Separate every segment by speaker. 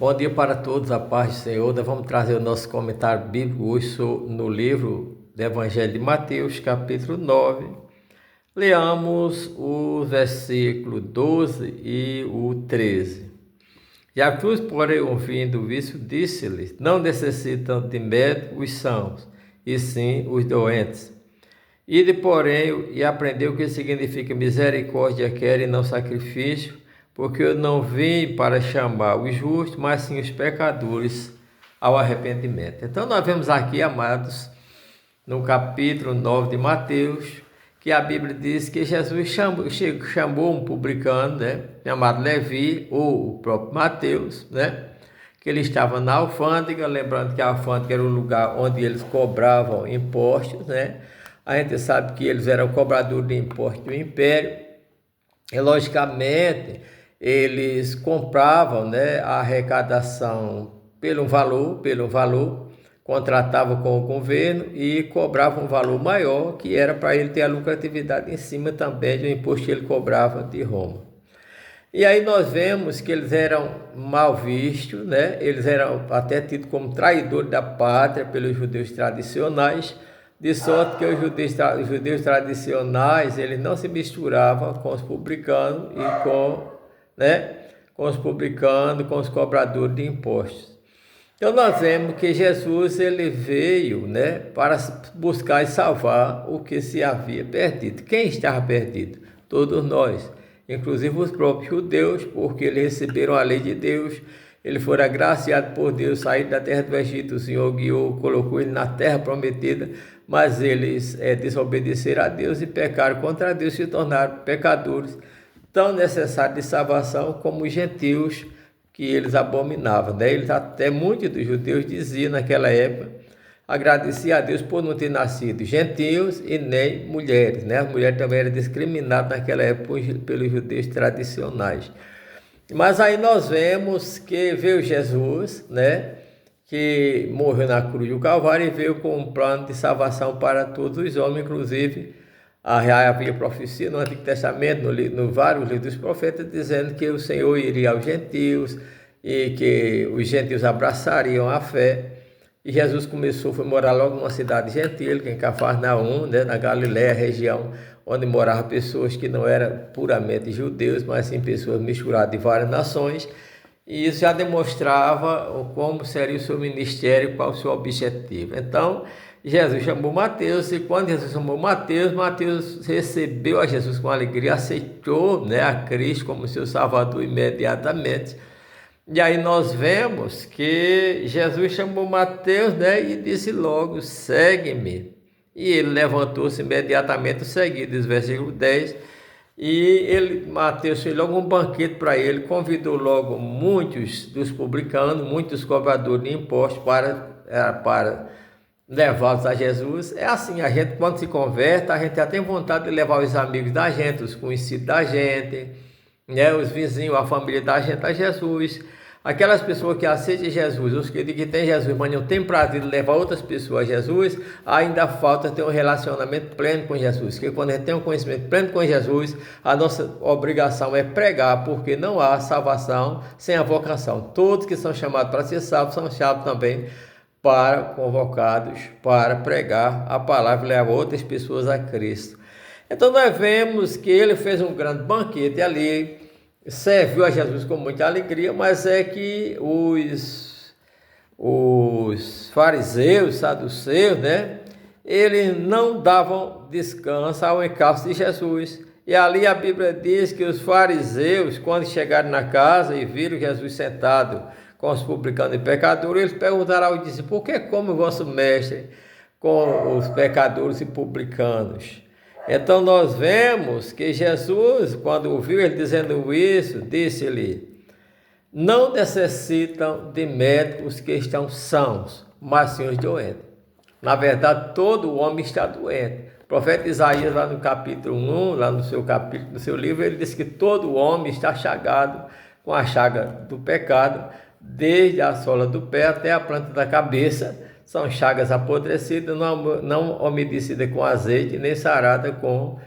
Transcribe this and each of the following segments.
Speaker 1: Bom dia para todos, a paz do Senhor. Nós vamos trazer o nosso comentário bíblico hoje no livro do Evangelho de Mateus, capítulo 9. Leamos o versículo 12 e o 13. Jesus, porém, ouvindo isso, disse-lhes: não necessitam de médico os sãos, e sim os doentes. Ide, porém, e aprendeu o que significa misericórdia quer e não sacrifício, porque eu não vim para chamar os justos, mas sim os pecadores ao arrependimento. Então nós vemos aqui, amados, no capítulo 9 de Mateus, que a Bíblia diz que Jesus chamou um publicano, chamado Levi, ou o próprio Mateus, que ele estava na alfândega, lembrando que a alfândega era o lugar onde eles cobravam impostos, A gente sabe que eles eram cobradores de impostos do império, e logicamente eles compravam a arrecadação pelo valor, contratavam com o governo e cobravam um valor maior, que era para ele ter a lucratividade em cima também do imposto que ele cobrava de Roma. E aí nós vemos que eles eram mal vistos, Eles eram até tidos como traidores da pátria pelos judeus tradicionais, de sorte que os judeus tradicionais eles não se misturavam com os publicanos e com os cobradores de impostos. Então nós vemos que Jesus ele veio para buscar e salvar o que se havia perdido. Quem estava perdido? Todos nós, inclusive os próprios judeus, porque eles receberam a lei de Deus, eles foram agraciados por Deus, saíram da terra do Egito, o Senhor guiou, colocou ele na terra prometida, mas eles desobedeceram a Deus e pecaram contra Deus, se tornaram pecadores, tão necessários de salvação como os gentios que eles abominavam. Eles, até muitos dos judeus diziam naquela época, agradecia a Deus por não ter nascido gentios e nem mulheres. As mulheres também eram discriminadas naquela época pelos judeus tradicionais. Mas aí nós vemos que veio Jesus, que morreu na cruz do Calvário e veio com um plano de salvação para todos os homens, inclusive havia profecia no Antigo Testamento, no vários livros dos profetas, dizendo que o Senhor iria aos gentios e que os gentios abraçariam a fé. E Jesus foi morar logo numa cidade gentil, em Cafarnaum, na Galiléia, região onde moravam pessoas que não eram puramente judeus, mas sim pessoas misturadas de várias nações. E isso já demonstrava como seria o seu ministério, qual o seu objetivo. Então, Jesus chamou Mateus, e quando Jesus chamou Mateus recebeu a Jesus com alegria, aceitou a Cristo como seu Salvador imediatamente. E aí nós vemos que Jesus chamou Mateus e disse logo: segue-me. E ele levantou-se imediatamente, seguiu, diz o versículo 10. E Mateus fez logo um banquete para ele, convidou logo muitos dos publicanos, muitos cobradores de impostos para levá-los a Jesus. É assim, a gente quando se converte, a gente já tem vontade de levar os amigos da gente, os conhecidos da gente, os vizinhos, a família da gente a Jesus. Aquelas pessoas que aceitam Jesus, os que têm Jesus, mas não têm prazer de levar outras pessoas a Jesus, ainda falta ter um relacionamento pleno com Jesus. Porque quando a gente tem um conhecimento pleno com Jesus, a nossa obrigação é pregar, porque não há salvação sem a vocação. Todos que são chamados para ser salvos são chamados também convocados para pregar a palavra e levar outras pessoas a Cristo. Então nós vemos que ele fez um grande banquete ali, serviu a Jesus com muita alegria, mas é que os fariseus, saduceus, eles não davam descanso ao encalço de Jesus. E ali a Bíblia diz que os fariseus, quando chegaram na casa e viram Jesus sentado com os publicanos e pecadores, eles perguntaram ao discípulo: por que come o vosso mestre com os pecadores e publicanos? Então nós vemos que Jesus, quando ouviu ele dizendo isso, disse-lhe: não necessitam de médicos que estão sãos, mas sim os doentes. Na verdade, todo homem está doente. O profeta Isaías, lá no capítulo 1, lá no seu livro, ele diz que todo homem está chagado com a chaga do pecado, desde a sola do pé até a planta da cabeça. São chagas apodrecidas, não umedecidas com azeite, nem sarada com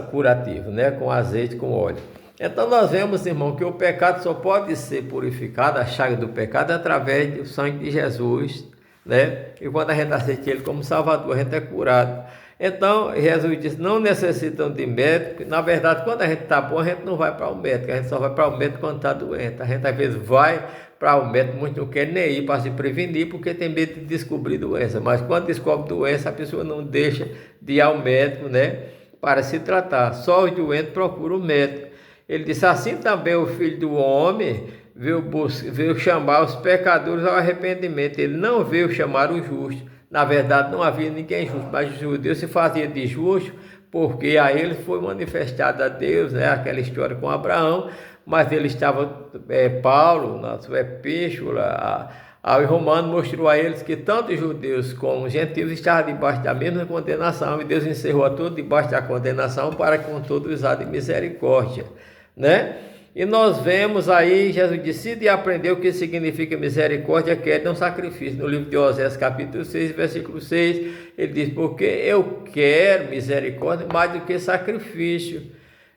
Speaker 1: curativo, com azeite, com óleo. Então nós vemos, irmão, que o pecado só pode ser purificado, a chaga do pecado, através do sangue de Jesus, né? E quando a gente aceita Ele como Salvador, a gente é curado. Então, Jesus disse, não necessitam de médico. Na verdade, quando a gente está bom, a gente não vai para o médico. A gente só vai para o médico quando está doente. A gente, às vezes, vai para o médico, muitos não querem nem ir para se prevenir, porque tem medo de descobrir doença. Mas quando descobre doença, a pessoa não deixa de ir ao médico, né? Para se tratar. Só os doentes procuram o médico. Ele disse, assim também o Filho do Homem veio chamar os pecadores ao arrependimento. Ele não veio chamar os justos. Na verdade, não havia ninguém justo, mas os judeus se faziam de justo, porque a eles foi manifestada a Deus, né? Aquela história com Abraão, mas ele estava, Paulo, na sua epístola aos Romanos, mostrou a eles que tanto os judeus como os gentios estavam debaixo da mesma condenação, e Deus encerrou a todos debaixo da condenação, para que com todos usasse misericórdia, né? E nós vemos aí, Jesus decide aprender o que significa misericórdia, que é um sacrifício. No livro de Oséias, capítulo 6, versículo 6, ele diz, porque eu quero misericórdia mais do que sacrifício,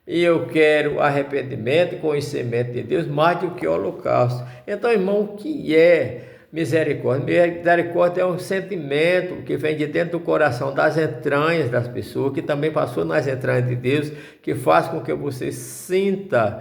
Speaker 1: e eu quero arrependimento e conhecimento de Deus mais do que holocausto. Então, irmão, o que é misericórdia? Misericórdia é um sentimento que vem de dentro do coração, das entranhas das pessoas, que também passou nas entranhas de Deus, que faz com que você sinta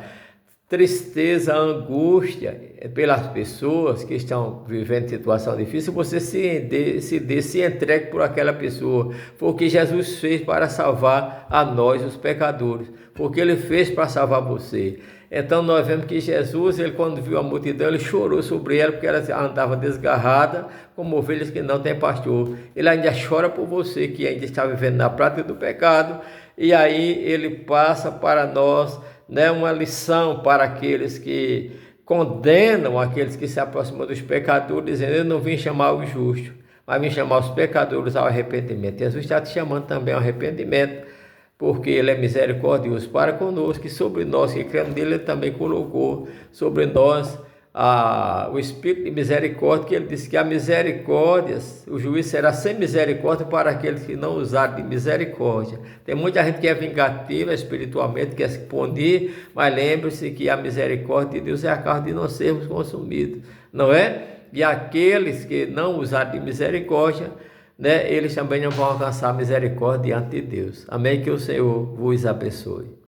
Speaker 1: tristeza, angústia pelas pessoas que estão vivendo situação difícil. Você se entregue por aquela pessoa. Foi o que Jesus fez para salvar a nós, os pecadores. Foi o que Ele fez para salvar você. Então nós vemos que Jesus, ele quando viu a multidão, ele chorou sobre ela, porque ela andava desgarrada, como ovelhas que não têm pastor. Ele ainda chora por você, que ainda está vivendo na prática do pecado. E aí ele passa para nós, né, uma lição para aqueles que condenam aqueles que se aproximam dos pecadores, dizendo, eu não vim chamar os justos, mas vim chamar os pecadores ao arrependimento. Jesus está te chamando também ao arrependimento, porque Ele é misericordioso para conosco, e sobre nós que cremos nele, Ele também colocou sobre nós o Espírito de misericórdia, que Ele disse que a misericórdia, o juiz será sem misericórdia para aqueles que não usarem de misericórdia. Tem muita gente que é vingativa espiritualmente, quer se punir, mas lembre-se que a misericórdia de Deus é a causa de não sermos consumidos, não é? E aqueles que não usarem de misericórdia, né, eles também não vão alcançar a misericórdia diante de Deus. Amém? Que o Senhor vos abençoe.